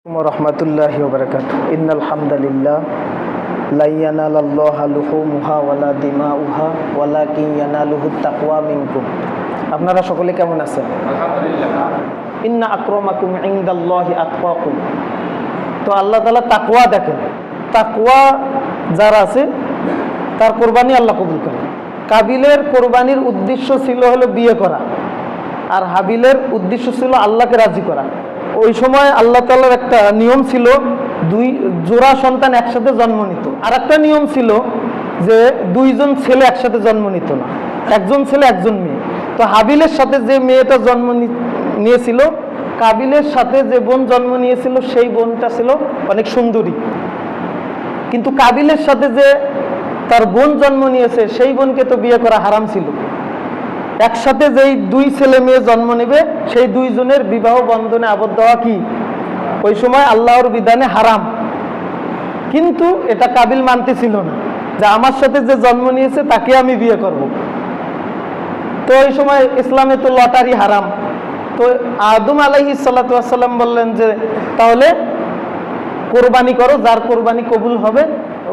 রহমতুল্লাহি ওয়া বারাকাতুহু ইন্নাল হামদালিল্লাহ লা ইয়ানালাল্লাহু লুহুমুহা ওয়ালা দিমাউহা ওয়ালাকিন ইয়ানালুহুত তাকওয়া মিনকুম। আপনারা সকলে কেমন আছেন? আলহামদুলিল্লাহ। ইন্না আকরামাকুম ইনদাল্লাহি আতকাকুম। তো আল্লাহ তাআলা তাকওয়া দেখেন, তাকওয়া যার আছে তার কোরবানি আল্লাহ কবুল করেন। কাবিলের কোরবানির উদ্দেশ্য ছিল হলো বিয়ে করা, আর হাবিলের উদ্দেশ্য ছিল আল্লাহকে রাজি করা। ওই সময় আল্লাহ তাআলার একটা নিয়ম ছিল, দুই জোড়া সন্তান একসাথে জন্ম নিত। আর একটা নিয়ম ছিল যে দুইজন ছেলে একসাথে জন্ম নিত না, একজন ছেলে একজন মেয়ে। তো হাবিলের সাথে যে মেয়েটা জন্ম নিয়েছিল, কাবিলের সাথে যে বোন জন্ম নিয়েছিল, সেই বোনটা ছিল অনেক সুন্দরী। কিন্তু কাবিলের সাথে যে তার বোন জন্ম নিয়েছে, সেই বোনকে তো বিয়ে করা হারাম ছিল। একসাথে যেই দুই ছেলে মেয়ে জন্ম নেবে, সেই দুইজনের বিবাহ বন্ধনে আবদ্ধ হওয়া কি ওই সময় আল্লাহর বিধানে হারাম। কিন্তু এটা কাবিল মানতেছিল না যে আমার সাথে যে জন্ম নিয়েছে তাকে আমি বিয়ে করব। তো ওই সময় ইসলামে তো লটারি হারাম। তো আদম আলাইহিস সালাতু ওয়াস সালাম বললেন যে তাহলে কোরবানি করো, যার কোরবানি কবুল হবে।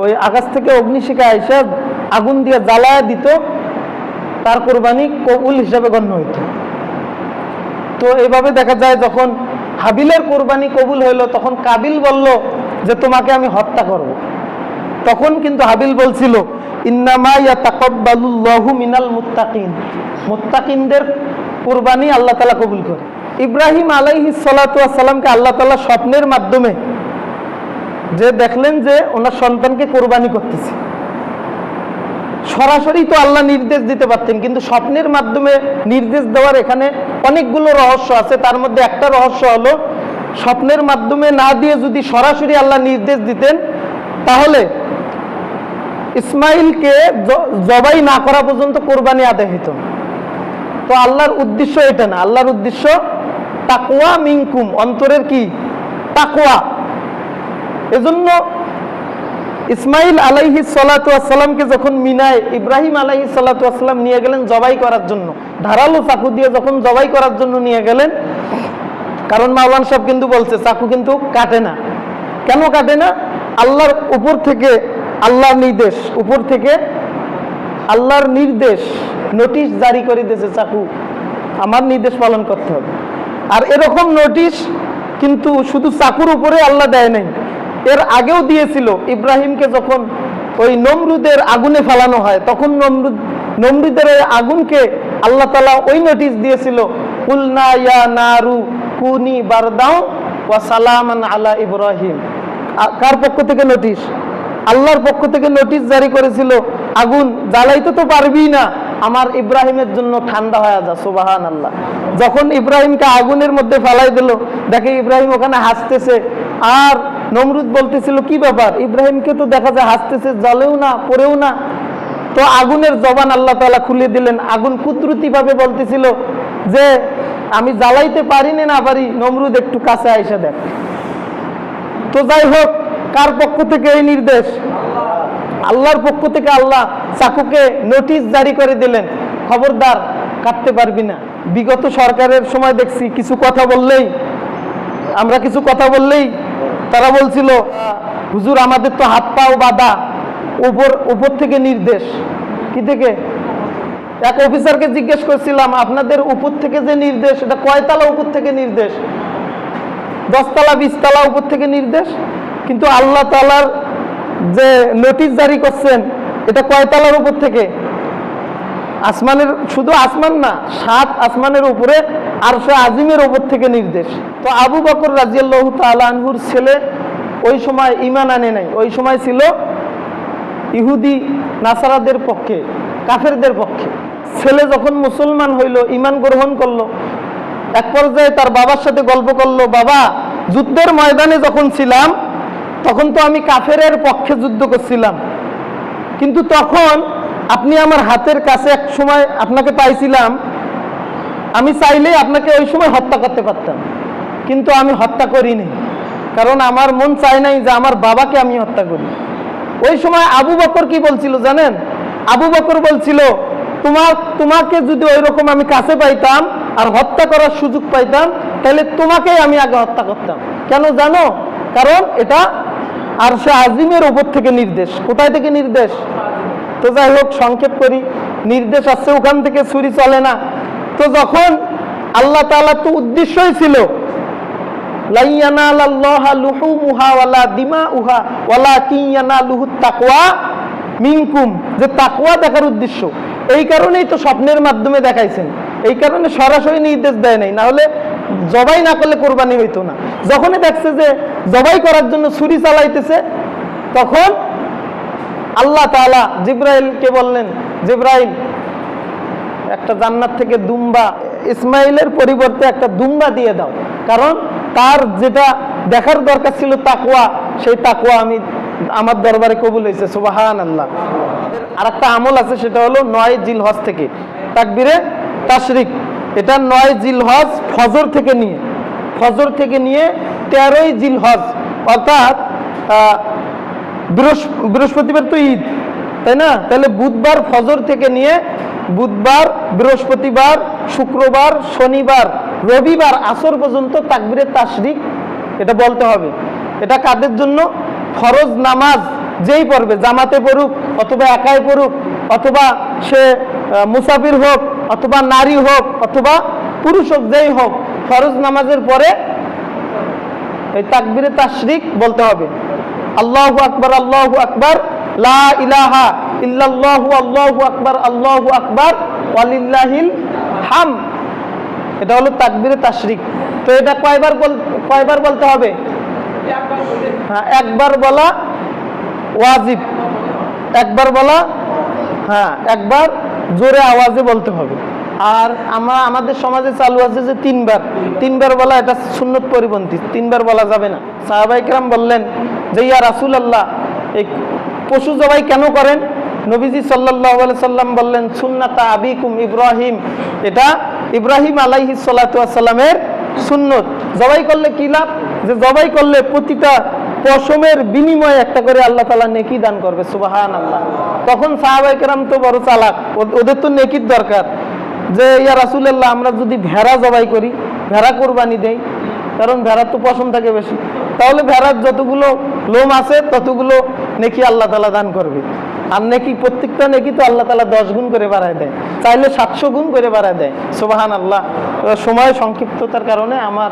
ওই আকাশ থেকে অগ্নিশিখা আইসা আগুন দিয়ে জ্বালায় দিত, তার কোরবানি কবুল হিসাবে গণ্য হইত। তো এইভাবে দেখা যায় যখন হাবিলের কোরবানি কবুল হইলো, তখন কাবিল বলল যে তোমাকে আমি হত্যা করব। তখন কিন্তু হাবিল বলছিল ইন্নামা ইয়াতাকাব্বালুল্লাহু মিনাল মুত্তাকিন, মুত্তাকিনদের কোরবানি আল্লাহ তাআলা কবুল করে। ইব্রাহিম আলাইহিস সালাতু ওয়াস সালামকে আল্লাহ তাআলা স্বপ্নের মাধ্যমে যে দেখলেন যে ওনার সন্তানকে কোরবানি করতেছে। সরাসরি তো আল্লাহ নির্দেশ দিতে পারতেন, কিন্তু স্বপ্নের মাধ্যমে নির্দেশ দেওয়ার এখানে অনেকগুলো রহস্য আছে। তার মধ্যে একটা রহস্য হলো, স্বপ্নের মাধ্যমে না দিয়ে যদি সরাসরি আল্লাহ নির্দেশ দিতেন, তাহলে ইসমাইলকে জবাই না করা পর্যন্ত কোরবানি আদায় হইত। তো আল্লাহর উদ্দেশ্য এটা না, আল্লাহর উদ্দেশ্য তাকওয়া মিনকুম, অন্তরের কি তাকওয়া। এজন্য ইসমাইল আলাইহিস সালাতু ওয়াস সালামকে যখন মিনায় ইব্রাহিম আলাইহিস সালাতু ওয়াস সালাম নিয়ে গেলেন জবাই করার জন্য, ধারালো চাকু দিয়ে যখন জবাই করার জন্য নিয়ে গেলেন, কারণ মাওলানা সাহেব কিন্তু বলছে চাকু কিন্তু কাটে না। কেন কাটে না? আল্লাহর উপর থেকে আল্লাহর নির্দেশ, উপর থেকে আল্লাহর নির্দেশ, নোটিশ জারি করে দিয়েছে চাকু আমার নির্দেশ পালন করতে হবে। আর এরকম নোটিশ কিন্তু শুধু চাকুর উপরে আল্লাহ দেয় নাই, এর আগেও দিয়েছিল। ইব্রাহিমকে যখন ওই নমরুদের আগুনে ফেলানো হয়, তখন নমরুদের আগুনকে আল্লাহ তাআলা ওই নোটিশ দিয়েছিল, কুলনা ইয়া নারু কুনি বারদাও ওয়া সালামান আলা ইব্রাহিম। কার পক্ষ থেকে নোটিশ? আল্লাহর পক্ষ থেকে নোটিশ জারি করেছিল, আগুন জ্বালাইতে তো পারবি না, আমার ইব্রাহিমের জন্য ঠান্ডা হয়ে যা। সুবহানাল্লাহ। যখন ইব্রাহিমকে আগুনের মধ্যে ফেলাই দিল, দেখে ইব্রাহিম ওখানে হাসতেছে, আর নমরুদ বলতেছিল কি ব্যাপার, ইব্রাহিমকে তো দেখা যায় হাসতেছে, জ্বলেও না পড়েও না। তো আগুনের জবান আল্লাহ তাআলা খুলে দিলেন। আগুন কুদরতি ভাবে বলতেছিল যে আমি জ্বালাইতে পারি না পারি, নমরুদ একটু কাছে আইসা দেখ। তো যাই হোক, কার পক্ষ থেকে এই নির্দেশ? আল্লাহর পক্ষ থেকে। আল্লাহ চাকুকে নোটিশ জারি করে দিলেন, খবরদার কাটতে পারবি না। বিগত সরকারের সময় দেখছি কিছু কথা বললেই, আমরা কিছু কথা বললেই তারা বলছিল হুজুর আমাদের তো হাত পাও বাঁধা, উপর থেকে নির্দেশ। কি থেকে? এক অফিসারকে জিজ্ঞেস করছিলাম আপনাদের উপর থেকে যে নির্দেশ, এটা কয়তলা উপর থেকে নির্দেশ? 10 তলা 20 তলা উপর থেকে নির্দেশ। কিন্তু আল্লাহ তাআলার যে নোটিশ জারি করছেন, এটা কয়তলার উপর থেকে? আসমানের, শুধু আসমান না, 7 আসমানের উপরে আরশে আজিমের উপর থেকে নির্দেশ। তো আবু বকর রাদিয়াল্লাহু তাআলা আনহুর ছেলে ওই সময় ঈমান আনে নাই, ওই সময় ছিল ইহুদি নাসারাদের পক্ষে, কাফেরদের পক্ষে। ছেলে যখন মুসলমান হইল, ঈমান গ্রহণ করলো, এক পর্যায়ে তার বাবার সাথে গল্প করলো, বাবা যুদ্ধের ময়দানে যখন ছিলাম তখন তো আমি কাফেরের পক্ষে যুদ্ধ করছিলাম, কিন্তু তখন আপনি আমার হাতের কাছে এক সময় আপনাকে পাইছিলাম, আমি চাইলেই আপনাকে ওই সময় হত্যা করতে পারতাম, কিন্তু আমি হত্যা করিনি, কারণ আমার মন চায় নাই যে আমার বাবাকে আমি হত্যা করি। ওই সময় আবু বকর কি বলছিল জানেন? আবু বকর বলছিল তোমাকে যদি ওই রকম আমি কাছে পাইতাম আর হত্যা করার সুযোগ পাইতাম, তাহলে তোমাকেই আমি আগে হত্যা করতাম। কেন জানো? কারণ এটা আরশে আজিমের উপর থেকে নির্দেশ। কোথায় থেকে নির্দেশ? তো যাই হোক, সংক্ষেপ করি, নির্দেশ আসছে ওখান থেকে, ছুরি চলে না। তো যখন আল্লাহ তাআলার তো উদ্দেশ্যই ছিল লা ইয়ানালাল্লাহা লুহুমুহা ওয়ালা দিমাউহা ওয়ালাকিন ইয়ানালুহুত তাকওয়া মিনকুম, যে তাকওয়া দেখার উদ্দেশ্য, এই কারণেই তো স্বপ্নের মাধ্যমে দেখাইছেন, এই কারণে সরাসরি নির্দেশ দেয় নাই, না হলে জবাই না করলে কোরবানি হইতো না। যখনই দেখছে যে জবাই করার জন্য ছুরি চালাইতেছে, তখন আল্লাহ তাআলা জিবরাইলকে বললেন, জিবরাইল একটা জান্নাত থেকে দুম্বা, ইসমাইলের পরিবর্তে একটা দুম্বা দিয়ে দাও, কারণ তার যেটা দেখার দরকার ছিল তাকওয়া, সেই তাকওয়া আমার দরবারে কবুল হয়েছে। সুবহানাল্লাহ। আর একটা আমল আছে, সেটা হলো 9 জিলহজ থেকে তাকবীরে তাশরিক। এটা 9 জিলহজ ফজর থেকে নিয়ে 13ই জিলহজ, অর্থাৎ বৃহস্পতিবার তো ঈদ, তাই না? তাহলে বুধবার ফজর থেকে নিয়ে বুধবার, বৃহস্পতিবার, শুক্রবার, শনিবার, রবিবার আসর পর্যন্ত তাকবীরে তাশরিক এটা বলতে হবে। এটা কাদের জন্য? ফরজ নামাজ যেই পড়বে, জামাতে পড়ুক অথবা একাই পড়ুক, অথবা সে মুসাফির হোক, অথবা নারী হোক, অথবা পুরুষ হোক, যেই হোক, ফরজ নামাজের পরে এই তাকবীরে তাশরিক বলতে হবে। আল্লাহু আকবার, আল্লাহু আকবার, লা ইলাহা ইল্লাল্লাহু, আল্লাহু আকবার, আল্লাহু আকবার, ওয়ালিল্লাহিল হামদ। এটা হলো তাকবীরে তাশরিক। তো এটা কয়বার বলতে হবে? হ্যাঁ, একবার বলা ওয়াজিব, একবার বলা, হ্যাঁ, একবার জোরে আওয়াজে বলতে হবে। আর আমাদের সমাজে চালু আছে যে তিনবার বলা, এটা সুন্নত পরিপন্থী, 3বার বলা যাবে না। সাহাবায়ে কেরাম বললেন যে ইয়া রাসূলুল্লাহ, এই পশু জবাই কেন করেন? নবীজি সাল্লাল্লাহু আলাইহি সাল্লাম বললেন সুন্নাতা আবিকুম ইব্রাহিম, এটা ইব্রাহিম আলাইহিস সালাতু ওয়াস সালামের সুন্নত। জবাই করলে কি লাভ? যে জবাই করলে প্রতিটা পশমের বিনিময়ে একটা করে আল্লাহ তাআলা নেকি দান করবে। সুবহানাল্লাহ। তখন সাহাবায়ে কেরাম তো বড় চালাক, ওদের তো নেকির দরকার, যে ইয়া রাসূলুল্লাহ, আমরা যদি ভেড়া জবাই করি, ভেড়া কোরবানি দেই, কারণ ভেড়ার তো পশম থাকে বেশি, তাহলে ভেড়ার যতগুলো লোম আছে ততগুলো নেকি আল্লাহ তাআলা দান করবে। আর নেকি, প্রত্যেকটা নেকি তো আল্লাহ তাআলা 10 গুণ করে বাড়ায় দেয়, চাইলে 700 গুণ করে বাড়ায় দেয়। সুবহানাল্লাহ। সময় সংক্ষিপ্ততার কারণে আমার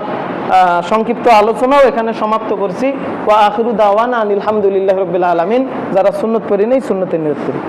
সংক্ষিপ্ত আলোচনাও এখানে সমাপ্ত করছি। ওয়া আখিরু দাওয়ানা আলহামদুলিল্লাহি রাব্বিল আলামিন। যারা সুন্নত পড়ি নেই, সুন্নতে নিয়ত করি।